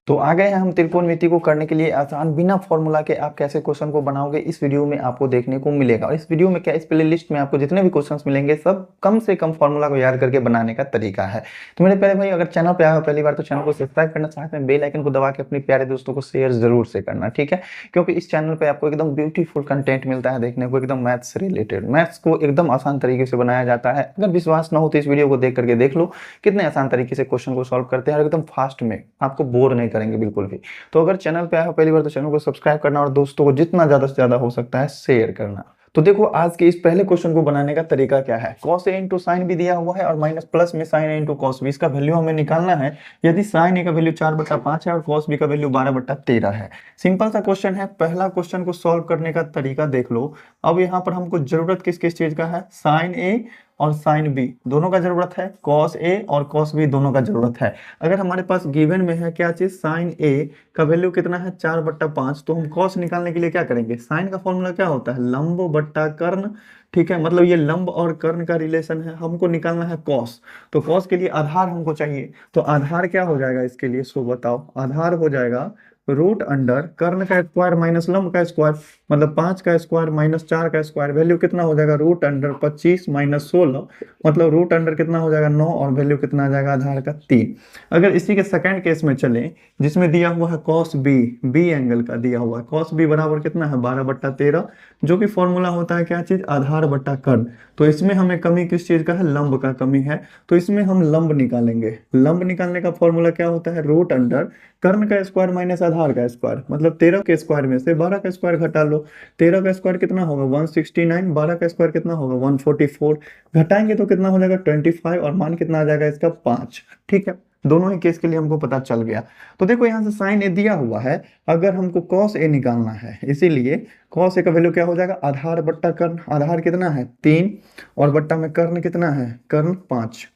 तो आ गए हैं हम त्रिकोणमिति को करने के लिए आसान, बिना फॉर्मूला के आप कैसे क्वेश्चन को बनाओगे इस वीडियो में आपको देखने को मिलेगा। और इस वीडियो में क्या, इस प्लेलिस्ट में आपको जितने भी क्वेश्चंस मिलेंगे सब कम से कम फॉर्मूला को याद करके बनाने का तरीका है। तो मेरे प्यारे भाई, अगर चैनल पे आए हो पहली बार तो चैनल को सब्सक्राइब करना, साथ में बेल आइकन को दबा के अपने प्यारे दोस्तों को शेयर जरूर से करना, ठीक है। क्योंकि इस चैनल पे आपको एकदम ब्यूटीफुल कंटेंट मिलता है देखने को, एकदम मैथ्स रिलेटेड, मैथ्स को एकदम आसान तरीके से बनाया जाता है। अगर विश्वास ना हो तो इस वीडियो को देख करके देख लो कितने आसान तरीके से क्वेश्चन को सॉल्व करते हैं, और एकदम फास्ट में, आपको बोर नहीं करेंगे बिल्कुल भी। तो अगर चैनल पे आए हो पहली बार तो चैनल को सब्सक्राइब करना और दोस्तों को जितना ज्यादा से ज्यादा हो सकता है शेयर करना। तो देखो आज के इस पहले क्वेश्चन को बनाने का तरीका क्या है। cos a इंटू साइन भी दिया हुआ है और माइनस प्लस में sin a into cos b, इसका वैल्यू हमें निकालना है। यदि sin a का वैल्यू 4/5 है और cos b का वैल्यू 12/13 है। सिंपल सा क्वेश्चन है। पहला क्वेश्चन को सॉल्व करने का तरीका देख लो। अब यहाँ पर हमको जरूरत किस किस चीज का है, sin a और sin b दोनों का जरूरत है, cos a और cos b दोनों का जरूरत है। अगर हमारे पास गिवन में है क्या चीज, sin a का वैल्यू कितना है 4/5, तो हम cos निकालने के लिए क्या करेंगे, sin का फॉर्मूला क्या होता है, लंब बट्टा कर्ण, ठीक है। मतलब ये लंब और कर्ण का रिलेशन है, हमको निकालना है cos। तो cos के लिए आधार हमको चाहिए, तो आधार क्या हो जाएगा इसके लिए, सो बताओ। आधार हो जाएगा रूट अंडर कर्ण का स्क्वायर माइनस लंब का स्क्वायर, मतलब 5 का स्क्वायर माइनस 4 का स्क्वायर, वैल्यू कितना हो जाएगा रूट अंडर 25 माइनस 16, मतलब रूट अंडर कितना हो जाएगा 9, और वैल्यू कितना आ जाएगा आधार का 3। अगर इसी के सेकंड केस में चलें जिसमें दिया हुआ है cos b, बी एंगल का दिया हुआ है, cos b बराबर कितना है 12/13, जो कि फॉर्मूला होता है क्या चीज, आधार बट्टा कर्ण। तो इसमें हमें कमी किस चीज का है, लंब का कमी है, तो इसमें हम लंब निकालेंगे। लंब निकालने का फॉर्मूला क्या होता है, रूट अंडर कर्ण का स्क्वायर माइनस आधार का स्क्वायर, मतलब 13 के स्क्वायर में से 12 का स्क्वायर घटा लो। 13 का स्क्वायर कितना होगा 169, 12 का स्क्वायर कितना होगा 144, घटाएंगे तो कितना हो जाएगा 25, और मान कितना आ जाएगा इसका 5, ठीक है। दोनों ही केस के लिए हमको पता चल गया। तो देखो यहाँ से साइन ए दिया हुआ है, अगर हमको कॉस ए निकालना है, इसीलिए कॉस ए का वैल्यू क्या हो जाएगा, आधार बट्टा कर्ण, आधार कितना है 3, और बट्टा में कर्ण कितना है, कर्ण 5,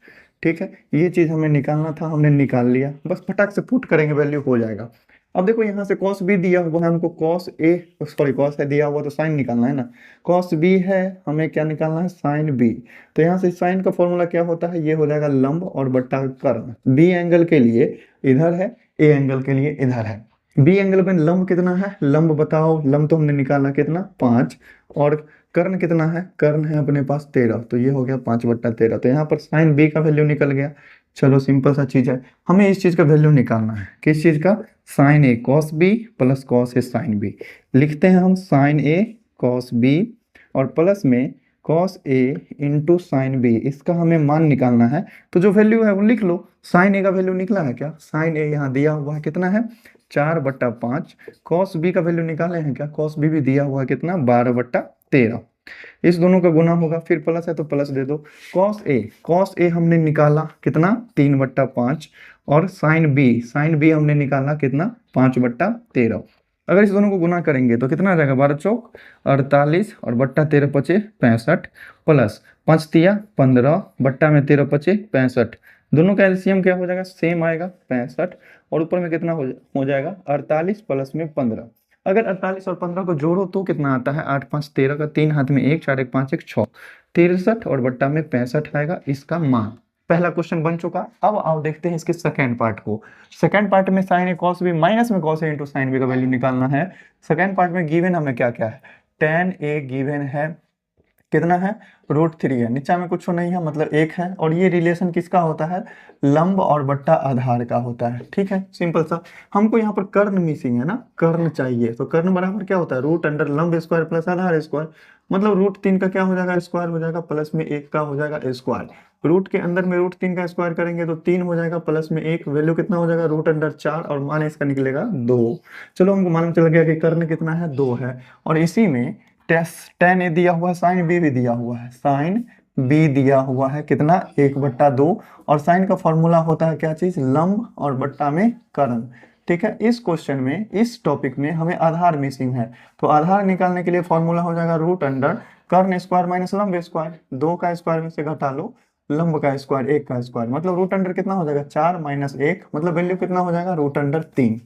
ठीक है। ये चीज हमें निकालना था, हमने निकाल लिया, बस फटाक से पुट करेंगे वैल्यू हो जाएगा। अब देखो यहाँ से cos b दिया हुआ है, हमको cos a, सॉरी cos है दिया हुआ तो sin निकालना है ना। cos b है, हमें क्या निकालना है, sin b। तो यहाँ से sin का फॉर्मूला क्या होता है, ये हो जाएगा लंब और बट्टा कर्ण। b एंगल के लिए इधर है, a एंगल के लिए इधर है। b एंगल में लंब कितना है, लंब बताओ, लंब तो हमने निकाला कितना 5, और कर्ण कितना है, कर्ण है अपने पास 13, तो ये हो गया 5/13। तो यहाँ पर साइन बी का वैल्यू निकल गया। चलो सिंपल सा चीज है, हमें इस चीज का वैल्यू निकालना है, किस चीज का, sign A cos B plus cos A sine B. लिखते हैं हम साइन ए कॉस बी और प्लस में cos A into sine B, इसका हमें मान निकालना है। तो जो वैल्यू है वो लिख लो। साइन ए का वैल्यू निकला है क्या, साइन ए यहाँ दिया हुआ है कितना है 4/5, कॉस बी का वैल्यू निकाले हैं क्या, कॉस बी भी दिया हुआ है कितना 12/13। इस दोनों का गुना होगा, फिर प्लस है तो प्लस दे दो। कॉस ए हमने निकाला कितना 3/5, और साइन बी हमने निकाला कितना 5/13। अगर इस दोनों को गुना करेंगे तो कितना आ जाएगा, 12 चौक 48, और बट्टा 13 पचे 65, प्लस 5 तिया 15, बट्टा में 13 पचे 65, दोनों का एलसीएम क्या हो जाएगा, सेम आएगा 65, और ऊपर में कितना हो जाएगा 48 प्लस में 15। अगर 48 और 15 को जोड़ो तो कितना आता है, 8 5 13 का 3 हाथ में 1, 4 1 5 1 6, 63, और बट्टा में 65 आएगा इसका मान। पहला क्वेश्चन बन चुका। अब आओ देखते हैं इसके सेकेंड पार्ट को। सेकेंड पार्ट में साइन ए कॉस बी माइनस में cos A into sine B का वैल्यू निकालना है। सेकेंड पार्ट में गिवन हमें क्या क्या है, tan ए गिवन है कितना है, √3 है, नीचा में कुछ नहीं है मतलब 1 है, और ये रिलेशन किसका होता है, लंब और बट्टा आधार का होता है, ठीक है। सिंपल सा, हमको यहाँ पर कर्ण मिसिंग है ना, कर्ण चाहिए, तो कर्ण बराबर क्या होता है रूट अंडर लंब स्क्वायर प्लस आधार स्क्वायर, मतलब √3 का क्या हो जाएगा स्क्वायर हो जाएगा, प्लस में 1 का हो जाएगा स्क्वायर। रूट के अंदर में √3 का स्क्वायर करेंगे तो 3 हो जाएगा, प्लस में 1, वैल्यू कितना हो जाएगा रूट अंडर 4, और मान इसका निकलेगा 2। चलो हमको मालूम चल गया कि कर्ण कितना है 2 है, और इसी में tan ए दिया हुआ है, साइन बी भी दिया हुआ है, साइन बी दिया हुआ है कितना 1/2, और साइन का फॉर्मूला होता है क्या चीज, लंब और बट्टा में कर्ण, ठीक है। इस क्वेश्चन में इस टॉपिक में हमें आधार मिसिंग है, तो आधार निकालने के लिए फॉर्मूला हो जाएगा रूट अंडर कर्ण स्क्वायर माइनस लंब स्क्वायर, 2 का स्क्वायर में से घटा लो लंब का स्क्वायर 1 का स्क्वायर, मतलब रूट अंडर कितना हो जाएगा 4 - 1, मतलब वैल्यू कितना हो जाएगा रूट अंडर 3,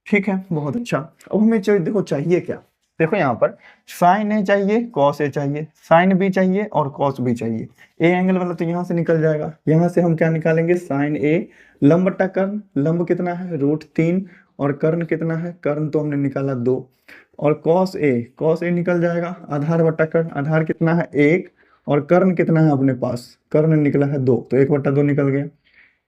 ठीक है। बहुत अच्छा। अब हमें देखो चाहिए क्या, देखो यहाँ पर साइन ए चाहिए, कॉस ए चाहिए, साइन बी चाहिए और कॉस बी चाहिए। ए एंगल वाला तो यहाँ से निकल जाएगा, यहाँ से हम क्या निकालेंगे, साइन ए लंब बट्टा कर्ण, लंब कितना है √3 और कर्ण कितना है, कर्ण तो हमने निकाला 2 और कॉस ए निकल जाएगा, आधार बट्टा कर्ण, आधार कितना है 1 और कर्ण कितना है अपने पास, कर्ण निकला है 2 तो 1/2 निकल गया।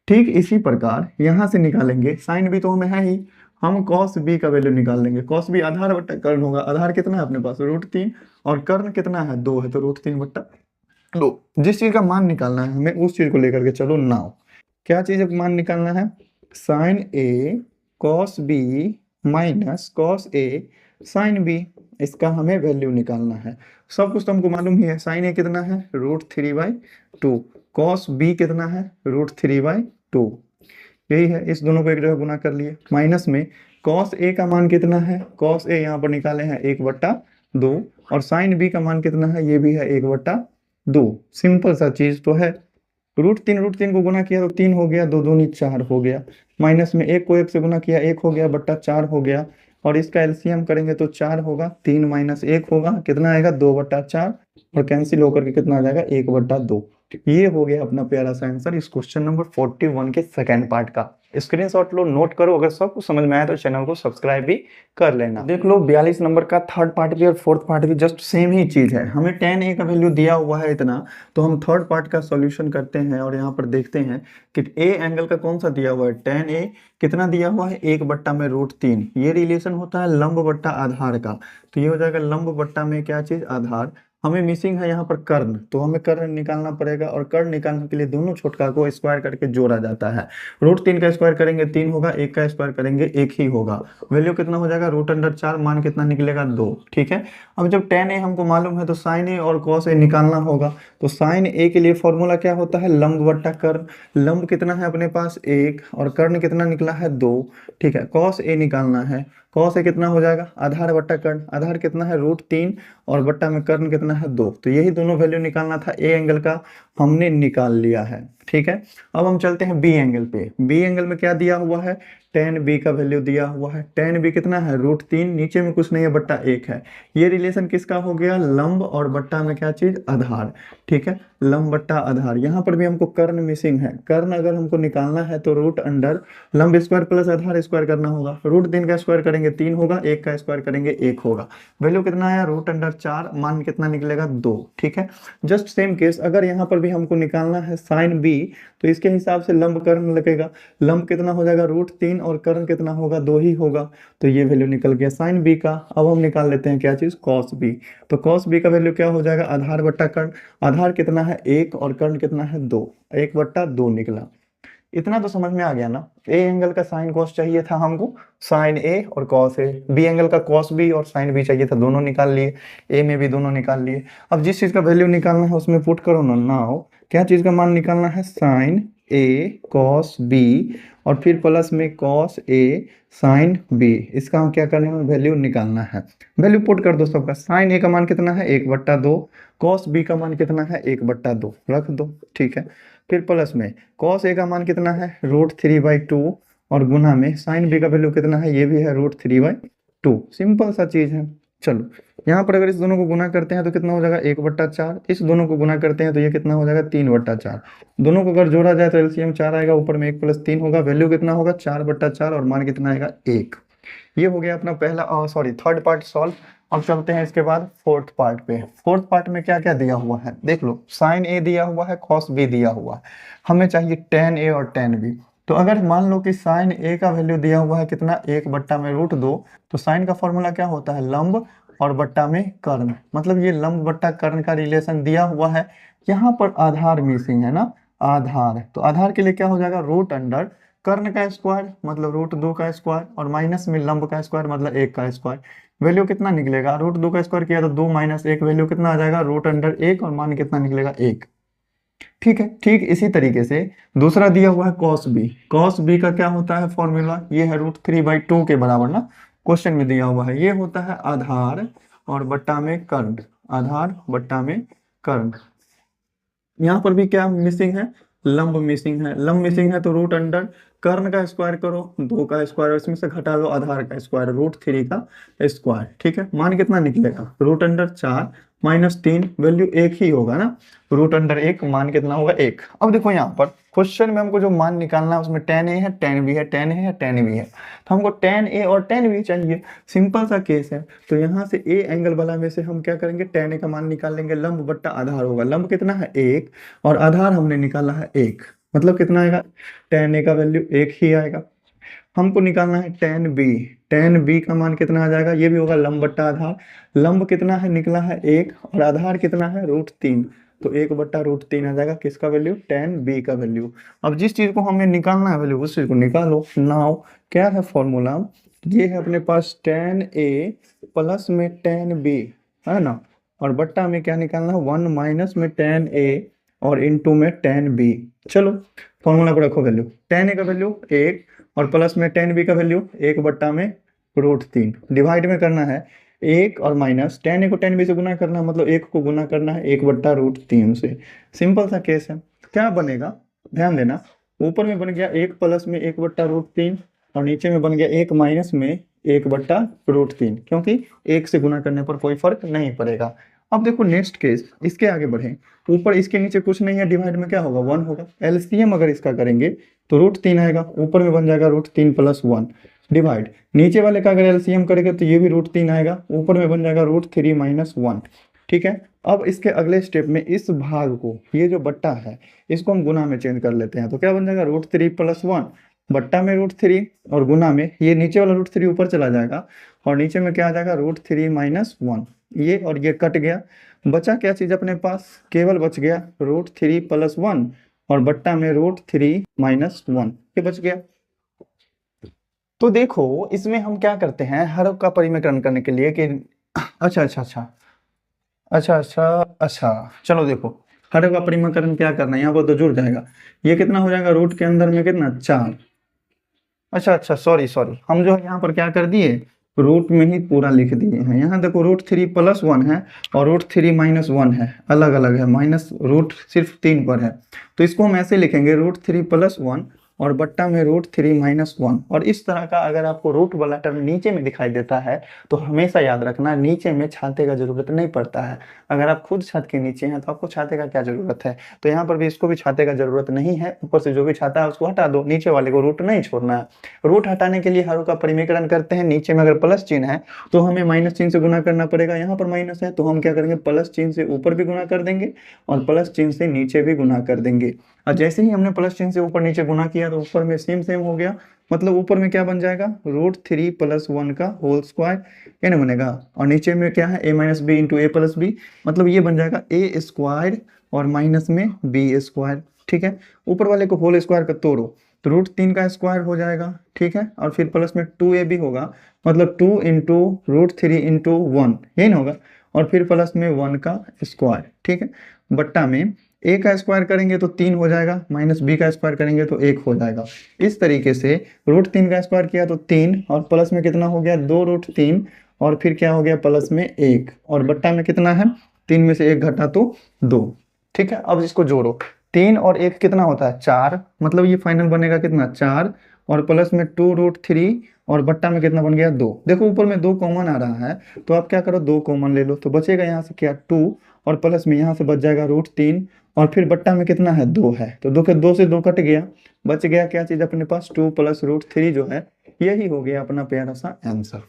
ठीक इसी प्रकार यहाँ से निकालेंगे, साइन बी तो हमें है ही, हम कॉस बी का वैल्यू निकाल लेंगे। कॉस बी आधार बट्टा कर्ण होगा, आधार कितना है अपने पास √3 और कर्ण कितना है 2 है तो √3/2। जिस चीज का मान निकालना है हमें उस चीज को लेकर के चलो नाउ। क्या चीज का मान निकालना है, sign A cos B minus cos A sine B, इसका हमें वैल्यू निकालना है। सब कुछ तो हमको मालूम ही है, साइन ए कितना है √3/2, कॉस बी कितना है √3/2, यही है। इस दोनों को एक जगह गुना कर लिए, माइनस में कॉस ए का मान कितना है, कॉस ए यहाँ पर निकाले हैं 1/2 और साइन बी का मान कितना है, ये भी है 1/2। सिंपल सा चीज तो है, √3 को गुना किया तो 3 हो गया, 2 दूनी 4 हो गया, माइनस में 1 को 1 से गुना किया 1 हो गया बट्टा 4 हो गया और इसका एलसीएम करेंगे तो 4 होगा, 3 माइनस 1 होगा कितना आएगा 2/4 और कैंसिल होकर के कितना आ जाएगा 1/2। ये हो गया अपना प्यारा सा आंसर इस क्वेश्चन नंबर 41 के सेकंड पार्ट का। स्क्रीनशॉट लो, नोट करो, अगर सब कुछ समझ में आया तो चैनल को सब्सक्राइब भी कर लेना। देख लो 42 नंबर का थर्ड पार्ट भी और फोर्थ पार्ट भी जस्ट सेम ही चीज है। हमें tan a का वैल्यू दिया हुआ है इतना, तो हम थर्ड पार्ट का सॉल्यूशन करते हैं और यहाँ पर देखते हैं कि a एंगल का कौन सा दिया हुआ है, tan a कितना दिया हुआ है 1/√3। ये रिलेशन होता है लंब बट्टा आधार का, तो ये हो जाएगा लंब बट्टा में क्या चीज आधार। हमें मिसिंग है यहाँ पर कर्ण, तो हमें कर्ण निकालना पड़ेगा और कर्ण निकालने के लिए दोनों छोटका को स्क्वायर करके जोड़ा जाता है। √3 का स्क्वायर करेंगे 3 होगा, 1 का स्क्वायर करेंगे 1 ही होगा। वैल्यू कितना हो जाएगा √4, मान कितना निकलेगा 2। ठीक है, अब जब tan a हमको मालूम है तो sin a और cos a निकालना होगा। तो sin a के लिए फॉर्मूला क्या होता है, लंब बट्टा कर्ण। लंब कितना है अपने पास 1 और कर्ण कितना निकला है 2। ठीक है, cos a निकालना है, cos a कितना हो जाएगा आधार बट्टा कर्ण, आधार कितना है √3 और बट्टा में कर्ण कितना है 2। तो यही दोनों वैल्यू निकालना था, ए एंगल का हमने निकाल लिया है। ठीक है, अब हम चलते हैं बी एंगल पे। बी एंगल में क्या दिया हुआ है, tan b का वैल्यू दिया हुआ है, tan b कितना है √3, नीचे में कुछ नहीं है बट्टा 1 है। ये रिलेशन किसका हो गया, लंब और बट्टा में क्या चीज आधार। ठीक है, लंब बट्टा आधार। यहाँ पर भी हमको कर्ण मिसिंग है, कर्ण अगर हमको निकालना है तो रूट अंडर लंब स्क्वायर प्लस आधार स्क्वायर करना होगा। √3 का स्क्वायर करेंगे 3 होगा, 1 का स्क्वायर करेंगे 1 होगा। वैल्यू कितना आया √4, मान कितना निकलेगा 2। ठीक है, जस्ट सेम केस अगर यहाँ पर भी हमको निकालना है साइन बी, तो इसके हिसाब से लंब कर्ण लगेगा। लंब कितना हो जाएगा √3 और कर्ण कितना होगा 2 ही होगा, तो ये वैल्यू निकल गया साइन बी का। अब हम निकाल लेते हैं क्या चीज, कॉस बी। तो कॉस बी का वैल्यू क्या हो जाएगा, आधार बट्टा कर्ण, आधार कितना है 1 और कर्ण कितना है 2, 1/2 निकला। इतना तो समझ में आ गया ना। ए एंगल का साइन कॉस चाहिए था हमको, साइन ए और कॉस ए। बी एंगल का कॉस बी और साइन बी चाहिए था, दोनों निकाल लिए, ए में भी दोनों निकाल लिए। अब जिस चीज का वैल्यू निकालना है उसमें पुट करो ना। नाउ क्या चीज का मान निकालना है, साइन ए कॉस बी और फिर प्लस में कॉस ए साइन बी। इसका हम क्या करने में वैल्यू निकालना है, वैल्यू पुट कर दो सबका। साइन ए का मान कितना है 1/2, कॉस बी का मान कितना है 1/2, रख दो। ठीक है, फिर प्लस में कॉस ए का मान कितना है √3/2 और गुना में साइन बी का वैल्यू कितना है, ये भी है √3/2। सिंपल सा चीज है। चलो यहाँ पर अगर इस दोनों को गुना करते हैं तो कितना हो जाएगा 1/4, इस दोनों को गुना करते हैं तो ये कितना हो जाएगा 3/4। दोनों को अगर जोड़ा जाए तो एलसीएम 4 आएगा, ऊपर में 1 + 3 होगा, वैल्यू कितना होगा 4/4 और मान कितना आएगा 1। ये हो गया अपना पहला थर्ड पार्ट सॉल्व। अब चलते हैं इसके बाद फोर्थ पार्ट पे। फोर्थ पार्ट में क्या क्या दिया हुआ है देख लो, साइन ए दिया हुआ है, कॉस बी दिया हुआ है, हमें चाहिए tan ए और tan बी। तो अगर मान लो कि साइन ए का वैल्यू दिया हुआ है कितना 1/√2, तो साइन का फॉर्मूला क्या होता है लंब और बट्टा में कर्ण, मतलब ये लंब बट्टा कर्ण का रिलेशन दिया हुआ है। यहाँ पर आधार मिसिंग है ना, आधार, तो आधार के लिए क्या हो जाएगा रूट अंडर कर्ण का स्क्वायर मतलब √2 का स्क्वायर और माइनस में लंब का स्क्वायर मतलब 1 का स्क्वायर। वैल्यू कितना निकलेगा, √2 का स्क्वायर किया तो 2 - 1, वैल्यू कितना आ जाएगा √1 और मान कितना निकलेगा 1। ठीक है, ठीक इसी तरीके से दूसरा दिया हुआ है कॉस बी। कॉस बी का क्या होता है फॉर्मूला, ये है √3/2 के बराबर ना, क्वेश्चन में दिया हुआ है। ये होता है आधार और बट्टा में कर्ण, आधार बट्टा में कर्ण। यहाँ पर भी क्या मिसिंग है, लंब मिसिंग है। लंब मिसिंग है तो रूट अंडर कर्ण का स्क्वायर करो, 2 का स्क्वायर, इसमें से घटा दो आधार का स्क्वायर, √3 का स्क्वायर। ठीक है, मान कितना निकलेगा, √4 -3, वैल्यू 1 ही होगा ना, √1 मान कितना होगा 1। अब देखो यहाँ पर क्वेश्चन में हमको जो मान निकालना है उसमें tan a है, tan b है, tan a है, tan b है, तो हमको tan a और tan b चाहिए। सिंपल सा केस है, तो यहाँ से a एंगल वाला में से हम क्या करेंगे, tan a का मान निकाल लेंगे, लंब बट्टा आधार होगा, लंब कितना है 1 और आधार हमने निकाला है 1, मतलब कितना आएगा, tan a का वैल्यू 1 ही आएगा। हमको निकालना है tan b का मान कितना आ जाएगा, ये भी होगा लंब बट्टा आधार, लंब कितना है निकला है 1 और आधार कितना है √3, तो 1/√3 आ जाएगा, किसका वैल्यू, tan b का वैल्यू। अब जिस चीज को हमें निकालना है वैल्यू उस चीज को निकालो। नाउ क्या है फॉर्मूला, ये है अपने पास tan a प्लस में tan b, है ना, और बट्टा में क्या निकालना है, 1 माइनस में tan a और इनटू में tan b। चलो फॉर्मूला को रखो, वैल्यू tan a का वैल्यू 1 और प्लस में tan b का वैल्यू 1/√3, डिवाइड में करना है 1 और माइनस tan a को tan b से गुना करना है, मतलब 1 को गुना करना है 1/√3 से। सिंपल सा केस है, क्या बनेगा, ध्यान देना, ऊपर में बन गया 1 प्लस में 1/√3 और नीचे में बन गया 1 माइनस में 1/√3, क्योंकि 1 से गुना करने पर कोई फर्क नहीं पड़ेगा। अब देखो नेक्स्ट केस, इसके आगे बढ़े, ऊपर इसके नीचे कुछ नहीं है, डिवाइड में क्या होगा 1 होगा, एलसीएम अगर इसका करेंगे तो √3 आएगा, ऊपर में बन जाएगा √3 + 1, डिवाइड नीचे वाले का अगर एलसीएम करेंगे तो ये भी √3 आएगा, ऊपर में बन जाएगा √3 - 1। ठीक है, अब इसके अगले स्टेप में इस भाग को, ये जो बट्टा है इसको हम गुना में चेंज कर लेते हैं, तो क्या बन जाएगा √3 + 1, बट्टा में √3 और गुना में ये नीचे वाला √3 ऊपर चला जाएगा और नीचे में क्या आ जाएगा √3 - 1, ये और ये कट गया, बचा क्या चीज अपने पास, केवल बच गया √3 + 1 और बट्टा में √3 - 1, ये बच गया। तो देखो इसमें हम क्या करते हैं, हर का परिमेकरण करने के लिए कि अच्छा, चलो देखो हर का परिमेकरण क्या करना है, यहाँ पर तो जुड़ जाएगा, ये कितना हो जाएगा, रूट के अंदर में कितना 4, अच्छा सॉरी हम जो है यहाँ पर क्या कर दिए, रूट में ही पूरा लिख दिए हैं। यहाँ देखो √3 + 1 है और √3 - 1 है, अलग अलग है, माइनस रूट सिर्फ 3 पर है, तो इसको हम ऐसे लिखेंगे √3 + 1 और बट्टा में √3 - 1। और इस तरह का अगर आपको रूट वाला टर्म नीचे में दिखाई देता है तो हमेशा याद रखना नीचे में छाते का जरूरत नहीं पड़ता है। अगर आप खुद छत के नीचे हैं तो आपको छाते का क्या जरूरत है, तो यहाँ पर भी इसको भी छाते का जरूरत नहीं है, ऊपर से जो भी छाता है उसको हटा दो, नीचे वाले को रूट नहीं छोड़ना है। रूट हटाने के लिए हरों का परिमेकरण करते हैं, नीचे में अगर प्लस चिन्ह है तो हमें माइनस चिन्ह से गुना करना पड़ेगा, यहाँ पर माइनस है तो हम क्या करेंगे, प्लस चिन्ह से ऊपर भी गुना कर देंगे और प्लस चिन्ह से नीचे भी गुना कर देंगे। और जैसे ही हमने प्लस चिन्ह से ऊपर नीचे गुना किया तो ऊपर में सेम हो गया, मतलब ऊपर में क्या बन जाएगा √3 + 1 का होल स्क्वायर, ये ना बनेगा, और नीचे में क्या है a - b × a + b, मतलब ये बन जाएगा a² और माइनस में b²। ठीक है, ऊपर वाले को होल स्क्वायर का तोड़ो तो √3 का स्क्वायर हो जाएगा, ठीक है, और फिर प्लस में 2a भी होगा, मतलब 2 × √3 × 1, यही ना होगा, और फिर प्लस में 1 का स्क्वायर। ठीक है, बट्टा में a का स्क्वायर करेंगे तो 3 हो जाएगा, माइनस b का स्क्वायर करेंगे तो 1 हो जाएगा। इस तरीके से √3 का स्क्वायर किया तो 3 और प्लस में कितना हो गया 2√3 और फिर क्या हो गया प्लस में 1 और बट्टा में कितना है 3 में से 1 घटा तो 2। ठीक है, अब इसको जोड़ो, 3 और 1 कितना होता है 4, मतलब ये फाइनल बनेगा कितना 4 और प्लस में 2√3 और बट्टा में कितना बन गया 2। देखो ऊपर में 2 कॉमन आ रहा है तो आप क्या करो 2 कॉमन ले लो, तो बचेगा यहाँ से क्या 2 और प्लस में यहाँ से बच जाएगा √3 और फिर बट्टा में कितना है 2 है, तो 2 से 2 कट गया, बच गया क्या चीज अपने पास 2 + √3 जो है, यही हो गया अपना प्यारा सा आंसर।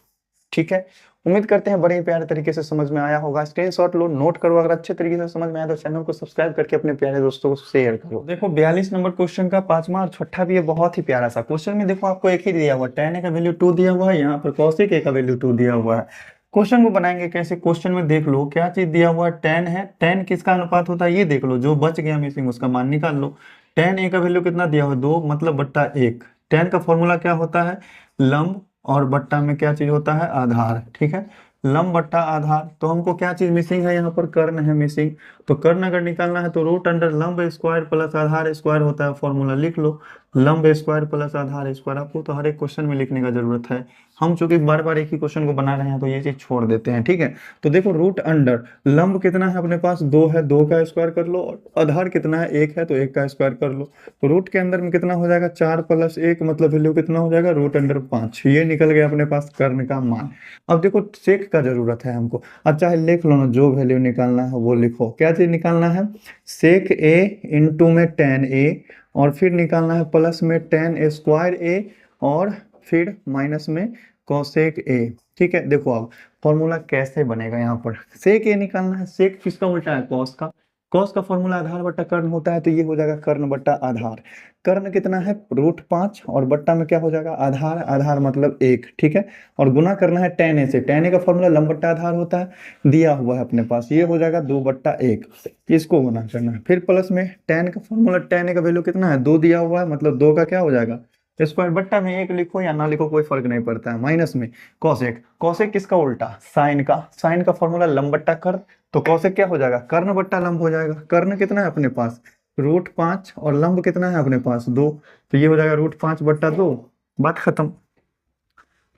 ठीक है, उम्मीद करते हैं बड़े ही प्यारे तरीके से समझ में आया होगा, स्क्रीनशॉट लो, नोट करो, अगर अच्छे तरीके से समझ में आया तो चैनल को सब्सक्राइब करके अपने प्यारे दोस्तों को शेयर करो। देखो 42 नंबर क्वेश्चन का 5वां और छठा भी है, बहुत ही प्यारा सा क्वेश्चन में देखो आपको एक ही दिया हुआ, tan a का वैल्यू 2 दिया हुआ है, यहाँ पर cos a का वैल्यू 2 दिया हुआ है। क्वेश्चन को बनाएंगे कैसे, क्वेश्चन में देख लो क्या चीज दिया हुआ है, tan है, tan किसका अनुपात होता है ये देख लो, जो बच गया मिसिंग उसका मान निकाल लो। tan a का वैल्यू कितना दिया हुआ 2 मतलब बट्टा 1, tan का फॉर्मूला क्या होता है लंब और बट्टा में क्या चीज होता है आधार। ठीक है, लंब बट्टा आधार, तो हमको क्या चीज मिसिंग है यहाँ पर कर्ण है मिसिंग, तो कर्ण अगर निकालना है तो √अंडर लंब स्क्वायर प्लस आधार स्क्वायर होता है, फॉर्मूला लिख लो, लंब स्क्वायर प्लस आधार स्क्वायर, आपको तो हर एक क्वेश्चन में लिखने का जरूरत है। हम चूंकि बार बार एक ही क्वेश्चन को बना रहे हैं तो ये चीज छोड़ देते हैं, ठीक है। तो देखो रूट अंडर लंब कितना है अपने पास, 2 है, 2 का स्क्वायर कर लो, और आधार कितना है, 1 है, तो 1 का स्क्वायर कर लो। तो रूट के अंदर में कितना हो जाएगा, 4 प्लस 1 मतलब वैल्यू कितना हो जाएगा, रूट अंडर 5। ये निकल गया अपने पास कर्ण का मान। अब देखो सेक का जरूरत है हमको, अच्छा लिख लो ना, जो वैल्यू निकालना है वो लिखो। क्या चीज निकालना है, सेक ए इंटू में टेन ए, और फिर निकालना है प्लस में टेन स्क्वायर ए, और फिर माइनस में कोसेक ए। ठीक है, देखो अब फॉर्मूला कैसे बनेगा, यहाँ पर सेक ए निकालना है। सेक किसका उल्टा है, कॉस का। कॉस का फॉर्मूला आधार बट्टा कर्ण होता है, तो ये हो जाएगा कर्ण बट्टा आधार। कर्ण कितना है, रूट 5, और बट्टा में क्या हो जाएगा, आधार। आधार मतलब 1, ठीक है। और गुना करना है टेन ए से, टेन ए का फॉर्मूला लंब बट्टा आधार होता है, दिया हुआ है अपने पास, ये हो जाएगा 2/1। इसको गुना करना है, फिर प्लस में टेन का फॉर्मूला, टेन ए का वैल्यू कितना है, 2 दिया हुआ है, मतलब 2 का क्या हो जाएगा स्क्वायर, बट्टा में 1 लिखो या ना लिखो कोई फर्क नहीं पड़ता है, माइनस में कॉसेक। कॉसेक किसका उल्टा, साइन का। साइन का फॉर्मूला लंब बट्टा कर्ण, तो कॉसेक क्या हो जाएगा, कर्ण बट्टा लंब हो जाएगा। कर्ण कितना है अपने पास, रूट 5, और लंब कितना है अपने पास, 2, तो ये हो जाएगा रूट 5/2। बात खत्म।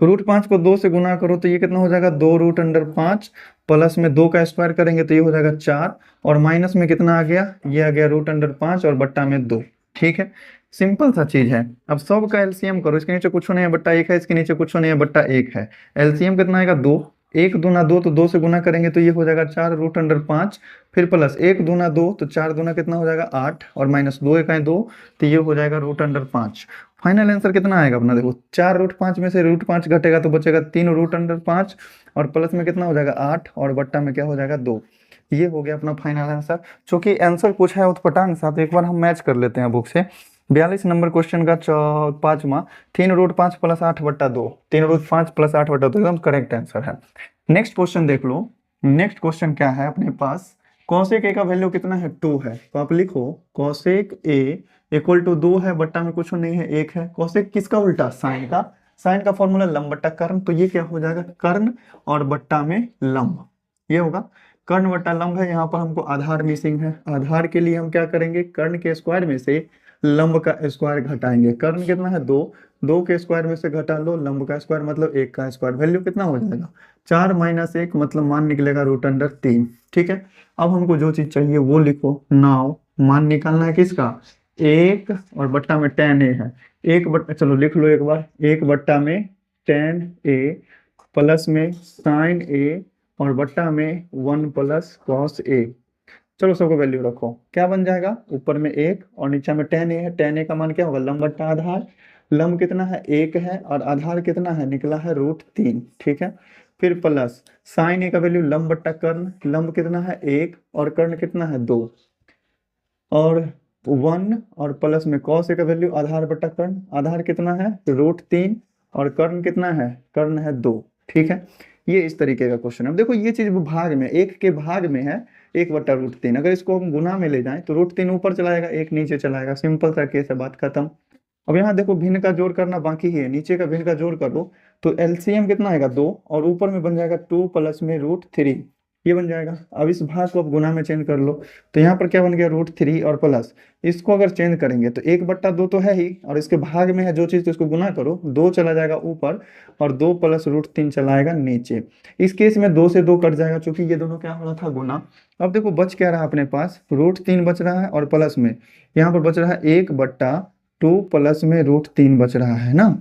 रूट 5 को 2 से गुना करो तो ये कितना हो जाएगा, 2 रूट अंडर 5, प्लस में 2 का स्क्वायर करेंगे तो ये हो जाएगा 4, और माइनस में कितना आ गया, ये आ गया रूट अंडर 5 और बट्टा में 2। ठीक है, सिंपल सा चीज है। अब सब का एलसीएम करो, इसके नीचे कुछ नहीं है, बट्टा 1 है, इसके नीचे कुछ नहीं है, बट्टा 1 है। एलसीएम कितना आएगा, 2। 1 दूना 2, तो 2 से गुना करेंगे तो ये हो जाएगा 4 रूट अंडर 5, फिर प्लस 1 दूना 2, तो 4 दूना कितना हो जाएगा 8, और माइनस 2 1 2, तो ये हो जाएगा रूट अंडर 5। फाइनल आंसर कितना आएगा अपना, देखो 4 रूट 5 में से रूट 5 घटेगा तो बचेगा 3 रूट अंडर 5, और प्लस में कितना हो जाएगा 8, और बट्टा में क्या हो जाएगा 2। ये हो गया अपना फाइनल आंसर। चूंकि आंसर पूछा है उत्पटांग साथ, एक बार हम मैच कर लेते हैं बुक से। 42 नंबर क्वेश्चन का 5वां, 3 रूट 5 प्लस 8/2, 3 रूट 5 प्लस 8/2 एकदम करेक्ट आंसर है। नेक्स्ट क्वेश्चन देख लो। नेक्स्ट क्वेश्चन क्या है अपने पास, कॉसेक ए का वैल्यू कितना है, 2 है, तो आप लिखो कॉसेक ए इक्वल टू 2 है, बट्टा में कुछ नहीं है, 1 है। कॉसेक किसका उल्टा, साइन का। साइन का फॉर्मूला लंब बट्टा कर्ण, तो ये क्या हो जाएगा, कर्ण और बट्टा में लंब, ये होगा कर्ण बट्टा लंब है। यहाँ पर हमको आधार मिसिंग है, आधार के लिए हम क्या करेंगे, कर्ण के स्क्वायर में से लंब का स्क्वायर घटाएंगे। कर्ण कितना है, 2, 2 के स्क्वायर में से घटा लो लंब का स्क्वायर मतलब 1 का स्क्वायर, वैल्यू कितना हो जाएगा 4 माइनस 1, मतलब मान निकलेगा रूट अंडर 3। ठीक है, अब हमको जो चीज चाहिए वो लिखो। नाउ मान निकालना है किसका, 1 और बट्टा में tan a है, 1 बट्टा, चलो लिख लो एक बार, 1 बट्टा में tan a प्लस में sin a, और बट्टा में 1 प्लस cos a। चलो सबको वैल्यू रखो, क्या बन जाएगा, ऊपर में 1 और नीचे में tan a है। tan a का मान क्या होगा, लंब बट्टा आधार। लंब कितना है, 1 है, और आधार कितना है, निकला है रूट 3। ठीक है, फिर प्लस साइन ए का वैल्यू लंब बट्टा कर्ण, लंब कितना है 1, और कर्ण कितना है 2, और 1, और प्लस में कॉस ए का वैल्यू आधार बट्टा कर्ण, आधार कितना है रूट 3, और कर्ण कितना है, कर्ण है 2। ठीक है, ये इस तरीके का क्वेश्चन है। अब देखो ये चीज भाग में, 1 के भाग में है 1/√3, अगर इसको हम गुना में ले जाएं तो रूट 3 ऊपर चला जाएगा, 1 नीचे चला जाएगा, सिंपल सा केस है, बात खत्म। अब यहाँ देखो भिन्न का जोड़ करना बाकी ही है, नीचे का भिन्न का जोड़ कर दो तो एलसीएम कितना आएगा 2, और ऊपर में बन जाएगा 2 प्लस में रूट 3, ये बन जाएगा। अब इस भाग को अब गुना में चेंज कर लो, तो यहाँ पर क्या बन गया रूट 3 और प्लस, इसको अगर चेंज करेंगे तो 1/2 तो है ही, और इसके भाग में है जो चीज, तो इसको गुना करो, 2 चला जाएगा ऊपर, और 2 प्लस रूट 3 चला आएगा नीचे। इस केस में 2 से 2 कट जाएगा, क्योंकि ये दोनों क्या हो रहा था, गुना। अब देखो बच क्या रहा अपने पास, रूट 3 बच रहा है, और प्लस में यहाँ पर बच रहा है 1/2 प्लस में रूट 3 बच रहा है ना।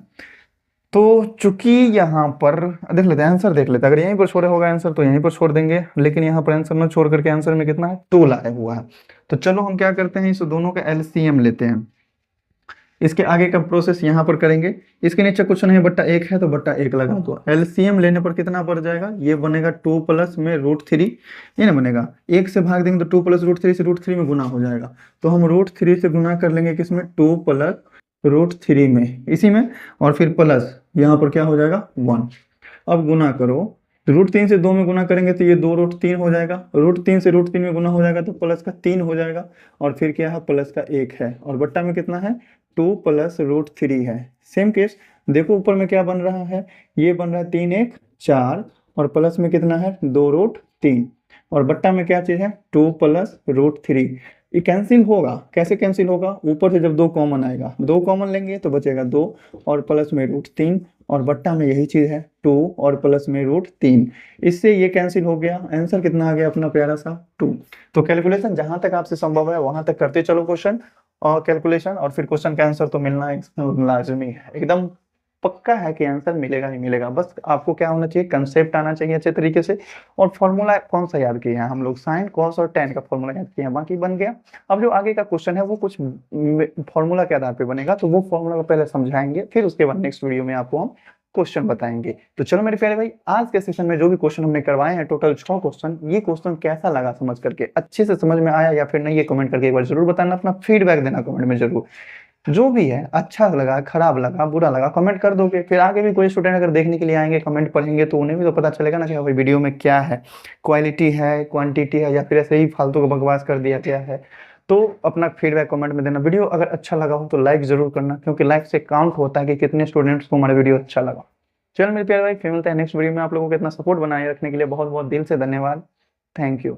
तो चूंकि यहाँ पर देख लेते हैं, आंसर देख लेते हैं, अगर यहीं पर छोड़े होगा आंसर तो यहीं पर छोड़ देंगे, लेकिन यहाँ पर आंसर में छोड़ करके आंसर में कितना है 2 लाया हुआ है। तो चलो हम क्या करते हैं, इस दोनों का एलसीएम लेते हैं, इसके आगे का प्रोसेस यहाँ पर करेंगे। इसके नीचे कुछ नहीं, बट्टा 1 है तो बट्टा 1 लगा दो। एलसीएम लेने पर कितना पड़ जाएगा, ये बनेगा 2 प्लस में रूट 3, ये ना बनेगा, 1 से भाग देंगे तो 2 प्लस रूट 3 से रूट 3 में गुना हो जाएगा, तो हम रूट 3 से गुना कर लेंगे किसमें, 2 प्लस रूट 3 में, इसी में, और फिर प्लस यहाँ पर क्या हो जाएगा 1। अब गुना करो, रूट 3 से 2 में गुना करेंगे तो ये 2 रूट 3 हो जाएगा, रूट 3 से रूट 3 में गुना हो जाएगा तो प्लस का 3 हो जाएगा, और फिर क्या है प्लस का 1 है, और बट्टा में कितना है 2 प्लस रूट 3 है। सेम केस देखो ऊपर में क्या बन रहा है, ये बन रहा है 3 1 4, और प्लस में कितना है 2 रूट 3, और बट्टा में क्या चीज है 2 प्लस रूट 3। ये कैंसिल होगा, कैसे कैंसिल होगा, ऊपर से जब 2 कॉमन आएगा, 2 कॉमन लेंगे तो बचेगा 2 और प्लस में √3 और बट्टा में यही चीज है 2 और प्लस में √3। इससे ये कैंसिल हो गया, आंसर कितना आ गया अपना प्यारा सा 2। तो कैलकुलेशन जहां तक आपसे संभव है वहां तक करते चलो क्वेश्चन और कैलकुलेशन, और फिर क्वेश्चन का आंसर तो मिलना लाजमी है, एकदम पक्का है कि आंसर मिलेगा ही मिलेगा। बस आपको क्या होना चाहिए, कंसेप्ट आना चाहिए अच्छे तरीके से। और फॉर्मूला कौन सा याद किए हैं हम लोग, साइन कॉस और टेन का फॉर्मूला याद किए हैं, बाकी बन गया। अब जो आगे का क्वेश्चन है वो कुछ फॉर्मूला के आधार पे बनेगा, तो वो फॉर्मूला को पहले समझाएंगे, फिर उसके बाद नेक्स्ट वीडियो में आपको हम क्वेश्चन बताएंगे। तो चलो मेरे प्यारे भाई, आज के सेशन में जो भी क्वेश्चन हमने करवाए हैं टोटल 6 क्वेश्चन, ये क्वेश्चन कैसा लगा समझ करके, अच्छे से समझ में आया या फिर नहीं, ये कमेंट करके एक बार जरूर बताना, अपना फीडबैक देना कमेंट में जरूर। जो भी है, अच्छा लगा, खराब लगा, बुरा लगा, कमेंट कर दोगे, फिर आगे भी कोई स्टूडेंट अगर देखने के लिए आएंगे, कमेंट पढ़ेंगे, तो उन्हें भी तो पता चलेगा ना कि भाई वीडियो में क्या है, क्वालिटी है, क्वांटिटी है, या फिर ऐसे ही फालतू का बकवास कर दिया गया है। तो अपना फीडबैक कमेंट में देना। वीडियो अगर अच्छा लगा हो तो लाइक जरूर करना, क्योंकि लाइक से काउंट होता है कि कितने स्टूडेंट्स को हमारा वीडियो अच्छा लगा। चलो मेरे प्यारे भाई, फिर मिलते हैं नेक्स्ट वीडियो में। आप लोगों को इतना सपोर्ट बनाए रखने के लिए बहुत बहुत दिल से धन्यवाद। Thank you.